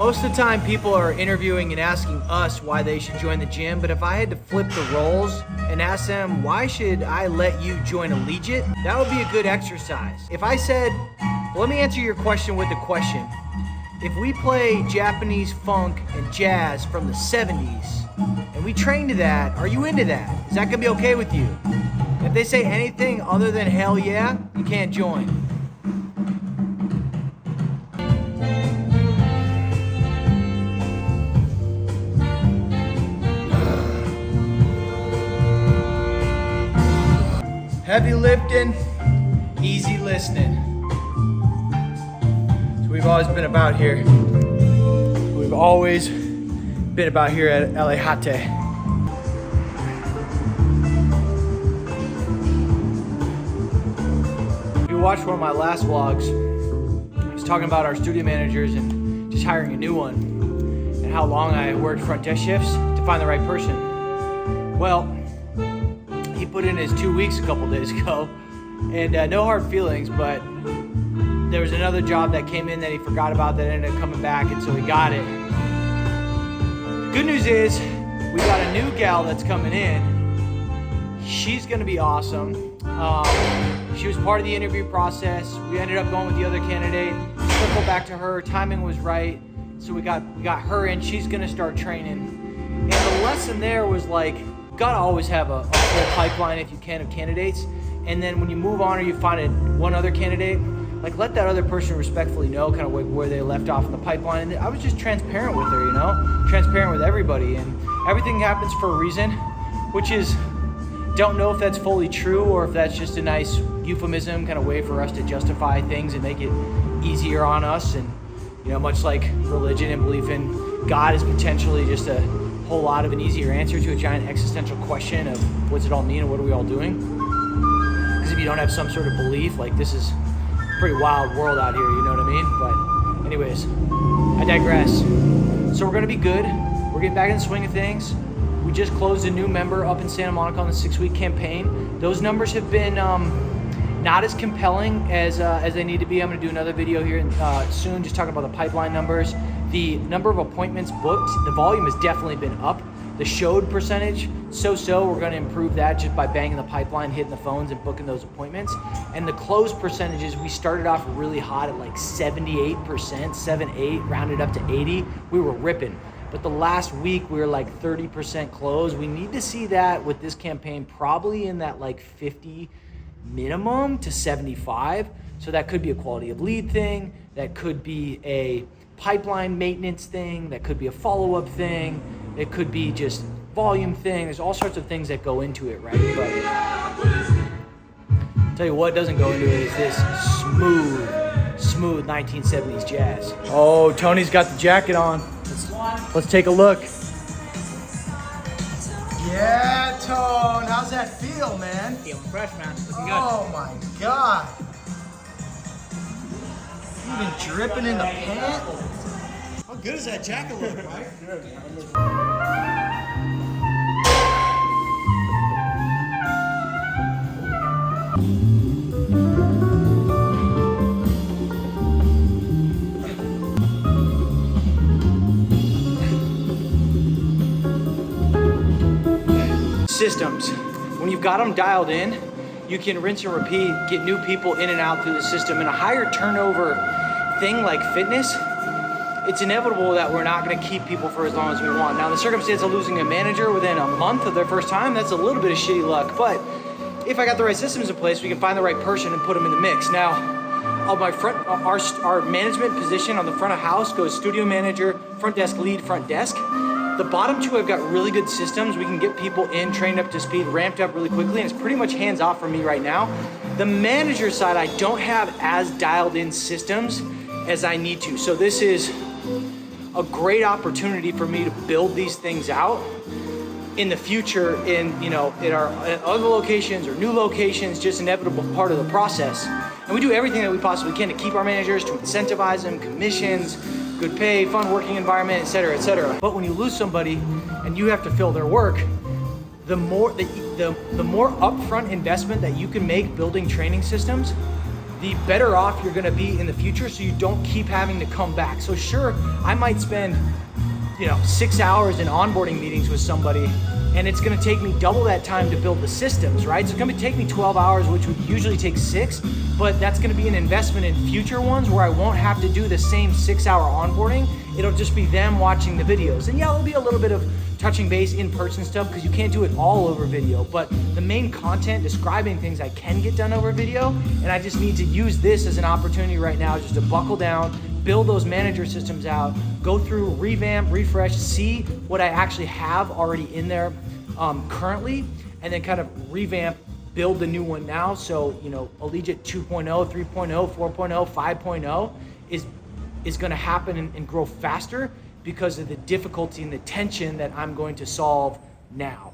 Most of the time people are interviewing and asking us why they should join the gym, but if I had to flip the roles and ask them, why should I let you join Allegiate? That would be a good exercise. If I said, well, let me answer your question with a question. If we play Japanese funk and jazz from the 70s and we train to that, are you into that? Is that gonna be okay with you? If they say anything other than hell yeah, you can't join. Heavy lifting, easy listening. So we've always been about here. We've always been about here at Alejate. If you watched one of my last vlogs, I was talking about our studio managers and just hiring a new one and how long I worked front desk shifts to find the right person. Well, he put in his 2 weeks a couple days ago, and no hard feelings, but there was another job that came in that he forgot about that ended up coming back, and so he got it. The good news is we got a new gal that's coming in. She's gonna be awesome. She was part of the interview process. We ended up going with the other candidate. Circle back to her, timing was right, so we got her in. She's gonna start training, and the lesson there was like, gotta always have a full pipeline if you can of candidates, and then when you move on or you find one other candidate, like let that other person respectfully know kind of where they left off in the pipeline. And I was just transparent with her, you know, transparent with everybody, and everything happens for a reason, which is, don't know if that's fully true or if that's just a nice euphemism kind of way for us to justify things and make it easier on us. And you know, much like religion and belief in God is potentially just a whole lot of an easier answer to a giant existential question of what's it all mean and what are we all doing? Because if you don't have some sort of belief, like this is a pretty wild world out here, you know what I mean? But anyways, I digress. So we're gonna be good. We're getting back in the swing of things. We just closed a new member up in Santa Monica on the 6-week campaign. Those numbers have been not as compelling as they need to be. I'm gonna do another video here soon, just talking about the pipeline numbers. The number of appointments booked, the volume has definitely been up. The showed percentage, so-so, we're gonna improve that just by banging the pipeline, hitting the phones and booking those appointments. And the closed percentages, we started off really hot at like 78%, 78, rounded up to 80. We were ripping. But the last week we were like 30% closed. We need to see that with this campaign, probably in that like 50 minimum to 75. So that could be a quality of lead thing. That could be a pipeline maintenance thing. That could be a follow-up thing. It could be just volume thing. There's all sorts of things that go into it, right? But I'll tell you what doesn't go into it is this smooth 1970s jazz. Oh, Tony's got the jacket on. Let's take a look. Yeah, Tone, how's that feel, man? Feeling fresh, man. Looking good. Oh my God. Even dripping in the pant. How good is that jacket look, Mike? Systems. When you've got them dialed in, you can rinse and repeat, get new people in and out through the system. In a higher turnover thing like fitness, it's inevitable that we're not going to keep people for as long as we want. Now, the circumstance of losing a manager within a month of their first time, that's a little bit of shitty luck. But if I got the right systems in place, we can find the right person and put them in the mix. Now, on my front, our management position on the front of house goes studio manager, front desk lead, front desk. The bottom two have got really good systems. We can get people in, trained up to speed, ramped up really quickly, and it's pretty much hands off for me right now. The manager side, I don't have as dialed in systems as I need to. So this is a great opportunity for me to build these things out in the future in our other locations or new locations, just inevitable part of the process. And we do everything that we possibly can to keep our managers, to incentivize them, commissions, good pay, fun working environment, et cetera, et cetera. But when you lose somebody and you have to fill their work, the more upfront investment that you can make building training systems the better off you're gonna be in the future, so you don't keep having to come back. So sure, I might spend 6 hours in onboarding meetings with somebody, and it's gonna take me double that time to build the systems, right? So it's gonna take me 12 hours, which would usually take 6, but that's gonna be an investment in future ones where I won't have to do the same 6-hour onboarding. It'll just be them watching the videos. And yeah, it'll be a little bit of touching base in-person stuff because you can't do it all over video, but the main content describing things I can get done over video, and I just need to use this as an opportunity right now just to buckle down, build those manager systems out, go through, revamp, refresh, see what I actually have already in there currently, and then kind of revamp, build the new one now. So, Allegiant 2.0, 3.0, 4.0, 5.0 is gonna happen and grow faster because of the difficulty and the tension that I'm going to solve now.